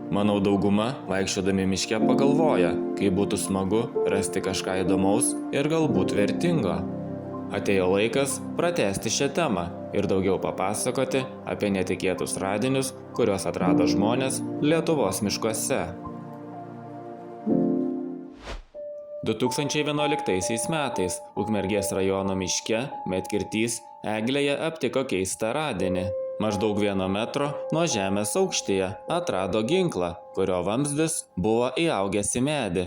Manau, dauguma, vaikščiodami miške, pagalvoja, kaip būtų smagu rasti kažką įdomaus ir galbūt vertingo. Atėjo laikas pratęsti šią temą ir daugiau papasakoti apie netikėtus radinius, kuriuos atrado žmonės Lietuvos miškuose. 2011 metais Ukmergės rajono miške Medkirtys eglėje aptiko keistą radinį. Maždaug 1 metro nuo žemės aukštyje atrado ginklą, kurio vamzdis buvo įaugęs į medį.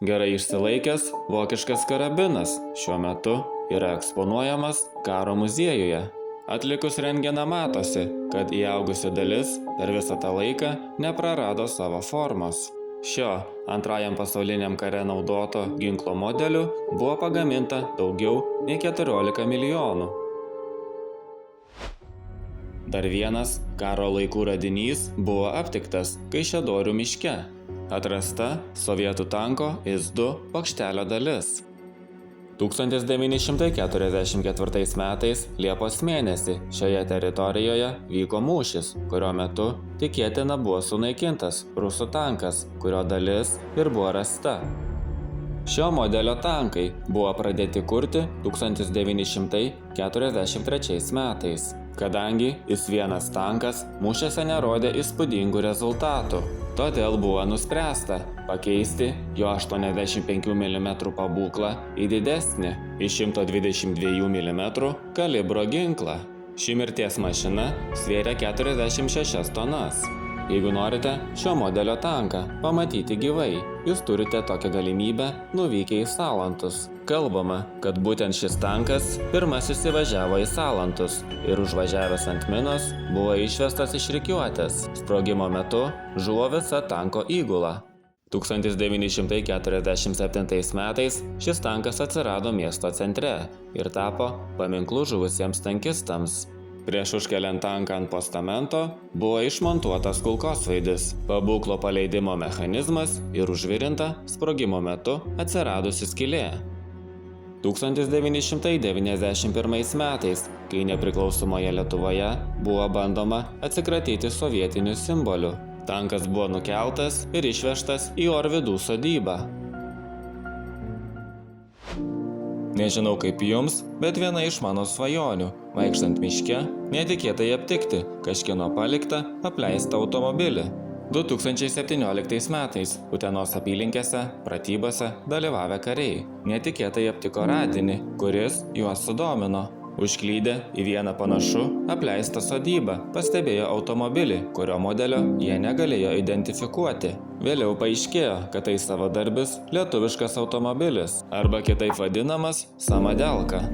Gerai išsilaikęs vokiškas karabinas šiuo metu yra eksponuojamas karo muziejuje. Atlikus rentgeną matosi, kad įaugusi dalis per visą tą laiką neprarado savo formos. Šio Antrajam pasauliniam kare naudoto ginklo modelių buvo pagaminta daugiau nei 14 milijonų. Dar vienas karo laikų radinys buvo aptiktas Kaišiadorių miške. Atrasta sovietų tanko IS-2 bokštelio dalis. 1944 metais Liepos mėnesį šioje teritorijoje vyko mūšis, kurio metu tikėtina buvo sunaikintas rusų tankas, kurio dalis ir buvo rasta. Šio modelio tankai buvo pradėti kurti 1943 metais. Kadangi IS-1 tankas mūšiuose nerodė įspūdingų rezultatų, todėl buvo nuspręsta pakeisti jo 85 mm pabūklą į didesnį, į 122 mm kalibro ginklą. Ši mirties mašina svėrė 46 tonas. Jeigu norite šio modelio tanką pamatyti gyvai, jūs turite tokią galimybę nuvykę į Salantus. Kalbama, kad būtent šis tankas pirmasis įvažiavo į Salantus ir užvažiavęs ant minos buvo išvestas iš rikiuotės. Sprogimo metu žuvo visa tanko įgula. 1947 metais šis tankas atsirado miesto centre ir tapo paminklu žuvusiems tankistams. Prieš užkeliant tanką ant postamento buvo išmontuotas kulkosvaidis, pabūklo paleidimo mechanizmas ir užvirinta sprogimo metu atsiradusi skylė. 1991 metais, kai nepriklausomoje Lietuvoje buvo bandoma atsikratyti sovietinių simbolių, tankas buvo nukeltas ir išvežtas į Orvidų sodybą. Nežinau kaip jums, bet viena iš mano svajonių, vaikštant miške, netikėtai aptikti kažkieno paliktą apleistą automobilį. 2017 metais Utenos apylinkėse pratybose dalyvavę kariai netikėtai aptiko radinį, kuris juos sudomino. Užklydę į vieną panašų apleistą sodybą pastebėjo automobilį, kurio modelio jie negalėjo identifikuoti. Vėliau paaiškėjo, kad tai savadarbis lietuviškas automobilis, arba kitaip vadinamas samadelka.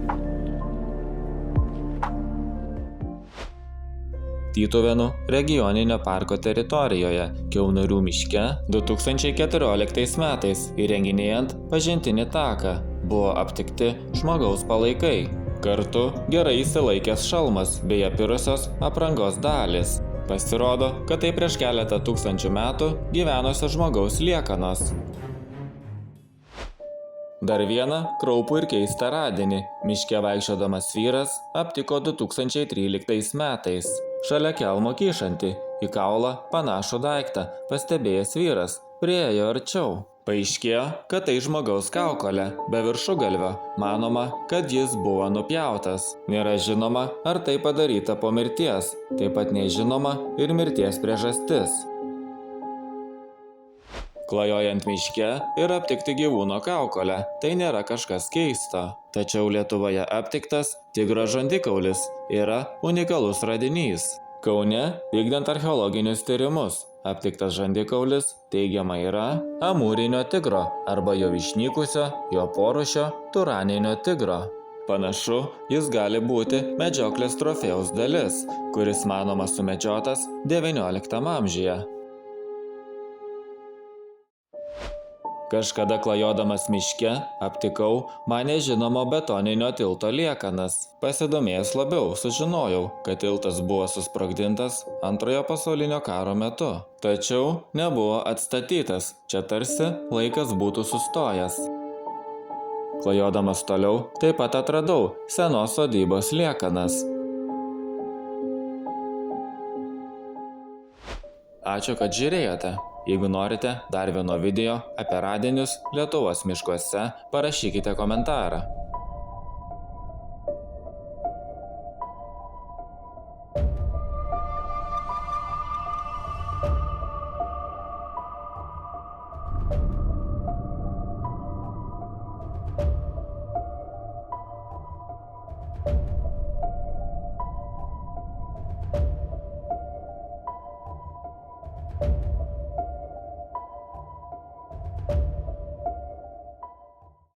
Tytuvėnų regioninio parko teritorijoje Kiaunorių miške 2014 metais įrenginėjant pažintinį taką buvo aptikti žmogaus palaikai. Kartu gerai įsilaikęs šalmas bei apirusios aprangos dalys. Pasirodo, kad tai prieš keletą tūkstančių metų gyvenusio žmogaus liekanos. Dar vieną kraupų ir keistą radinį miške vaikščiodamas vyras aptiko 2013 metais. Šalia kelmo kyšantį į kaulą panašų daiktą pastebėjęs vyras priėjo arčiau. Paaiškėjo, kad tai žmogaus kaukolė be viršugalvio. Manoma, kad jis buvo nupjautas. Nėra žinoma, ar tai padaryta po mirties. Taip pat nežinoma ir mirties priežastis. Klajojant miške ir aptikti gyvūno kaukolę – tai nėra kažkas keisto. Tačiau Lietuvoje aptiktas tigro žandikaulis yra unikalus radinys. Kaune, vykdant archeologinius tyrimus, aptiktas žandikaulis teigiama yra amūrinio tigro arba jau išnykusio jo porūšio turaninio tigro. Panašu, jis gali būti medžioklės trofėjaus dalis, kuris manoma sumedžiotas XIX amžiuje. Kažkada klajodamas miške aptikau man nežinomo betoninio tilto liekanas. Pasidomėjęs labiau, sužinojau, kad tiltas buvo susprogdintas Antrojo pasaulinio karo metu. Tačiau nebuvo atstatytas, čia tarsi laikas būtų sustojęs. Klajodamas toliau, taip pat atradau senos sodybos liekanas. Ačiū, kad žiūrėjote. Jeigu norite dar vieno video apie radinius Lietuvos miškuose, parašykite komentarą.